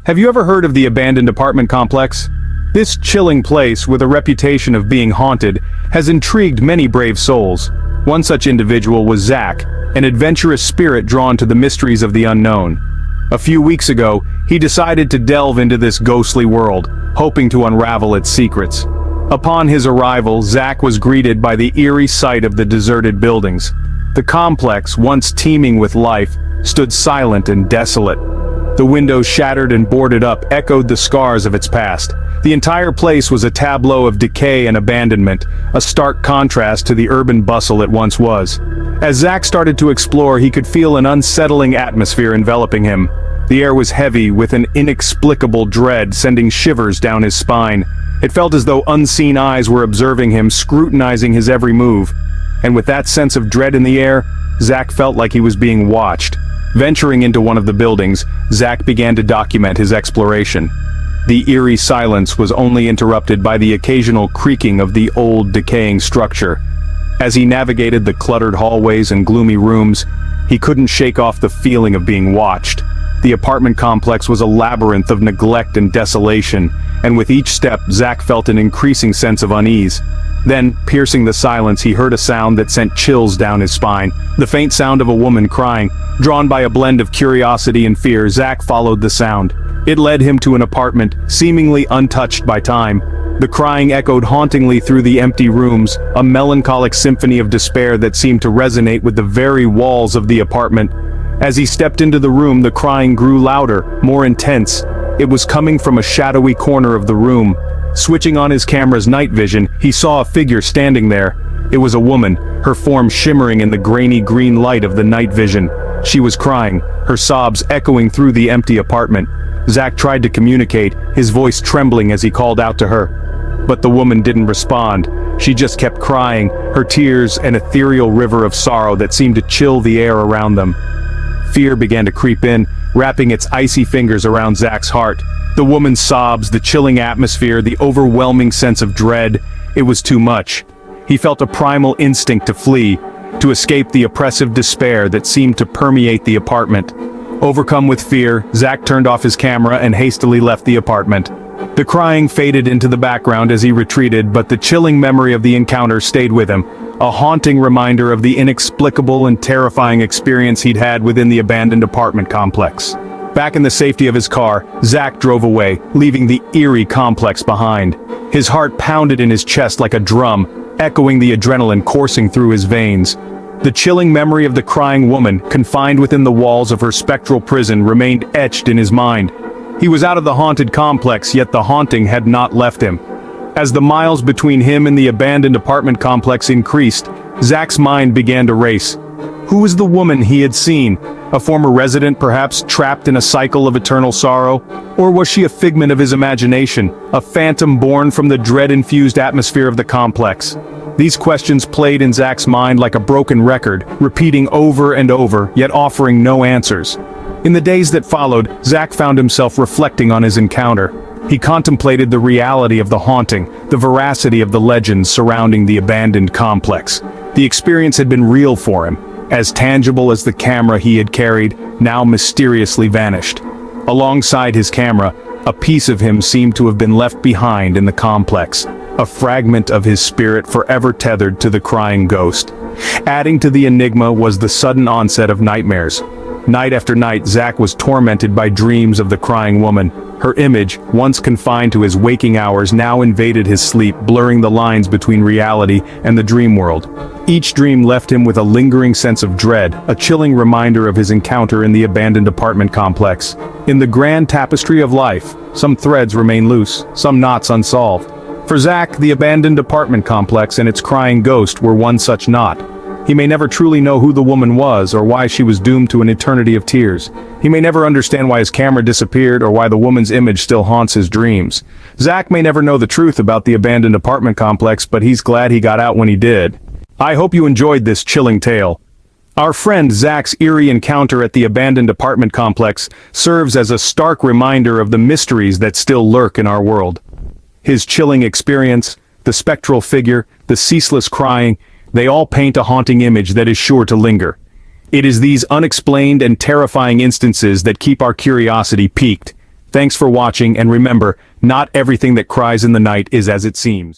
Have you ever heard of the abandoned apartment complex? This chilling place, with a reputation of being haunted, has intrigued many brave souls. One such individual was Zach, an adventurous spirit drawn to the mysteries of the unknown. A few weeks ago, he decided to delve into this ghostly world, hoping to unravel its secrets. Upon his arrival, Zach was greeted by the eerie sight of the deserted buildings. The complex, once teeming with life, stood silent and desolate. The windows, shattered and boarded up, echoed the scars of its past. The entire place was a tableau of decay and abandonment, a stark contrast to the urban bustle it once was. As Zach started to explore, he could feel an unsettling atmosphere enveloping him. The air was heavy with an inexplicable dread, sending shivers down his spine. It felt as though unseen eyes were observing him, scrutinizing his every move. And with that sense of dread in the air, Zach felt like he was being watched. Venturing into one of the buildings, Zach began to document his exploration. The eerie silence was only interrupted by the occasional creaking of the old, decaying structure. As he navigated the cluttered hallways and gloomy rooms, he couldn't shake off the feeling of being watched. The apartment complex was a labyrinth of neglect and desolation, and with each step, Zach felt an increasing sense of unease. Then, piercing the silence, he heard a sound that sent chills down his spine. The faint sound of a woman crying. Drawn by a blend of curiosity and fear, Zach followed the sound. It led him to an apartment, seemingly untouched by time. The crying echoed hauntingly through the empty rooms, a melancholic symphony of despair that seemed to resonate with the very walls of the apartment. As he stepped into the room, the crying grew louder, more intense. It was coming from a shadowy corner of the room. Switching on his camera's night vision, he saw a figure standing there. It was a woman, her form shimmering in the grainy green light of the night vision. She was crying, her sobs echoing through the empty apartment. Zach tried to communicate, his voice trembling as he called out to her. But the woman didn't respond. She just kept crying, her tears an ethereal river of sorrow that seemed to chill the air around them. Fear began to creep in, wrapping its icy fingers around Zach's heart. The woman's sobs, the chilling atmosphere, the overwhelming sense of dread. It was too much. He felt a primal instinct to flee, to escape the oppressive despair that seemed to permeate the apartment. Overcome with fear, Zach turned off his camera and hastily left the apartment. The crying faded into the background as he retreated, but the chilling memory of the encounter stayed with him, a haunting reminder of the inexplicable and terrifying experience he'd had within the abandoned apartment complex. Back in the safety of his car, Zach drove away, leaving the eerie complex behind. His heart pounded in his chest like a drum, echoing the adrenaline coursing through his veins. The chilling memory of the crying woman, confined within the walls of her spectral prison, remained etched in his mind. He was out of the haunted complex, yet the haunting had not left him. As the miles between him and the abandoned apartment complex increased, Zach's mind began to race. Who was the woman he had seen? A former resident, perhaps trapped in a cycle of eternal sorrow? Or was she a figment of his imagination, a phantom born from the dread-infused atmosphere of the complex? These questions played in Zach's mind like a broken record, repeating over and over, yet offering no answers. In the days that followed, Zach found himself reflecting on his encounter. He contemplated the reality of the haunting, the veracity of the legends surrounding the abandoned complex. The experience had been real for him, as tangible as the camera he had carried, now mysteriously vanished. Alongside his camera, a piece of him seemed to have been left behind in the complex, a fragment of his spirit forever tethered to the crying ghost. Adding to the enigma was the sudden onset of nightmares. Night after night, Zach was tormented by dreams of the crying woman. Her image, once confined to his waking hours, now invaded his sleep, blurring the lines between reality and the dream world. Each dream left him with a lingering sense of dread, a chilling reminder of his encounter in the abandoned apartment complex. In the grand tapestry of life, some threads remain loose, some knots unsolved. For Zach, the abandoned apartment complex and its crying ghost were one such knot. He may never truly know who the woman was or why she was doomed to an eternity of tears. He may never understand why his camera disappeared or why the woman's image still haunts his dreams. Zach may never know the truth about the abandoned apartment complex, but he's glad he got out when he did. I hope you enjoyed this chilling tale. Our friend Zach's eerie encounter at the abandoned apartment complex serves as a stark reminder of the mysteries that still lurk in our world. His chilling experience, the spectral figure, the ceaseless crying, they all paint a haunting image that is sure to linger. It is these unexplained and terrifying instances that keep our curiosity piqued. Thanks for watching, and remember, not everything that cries in the night is as it seems.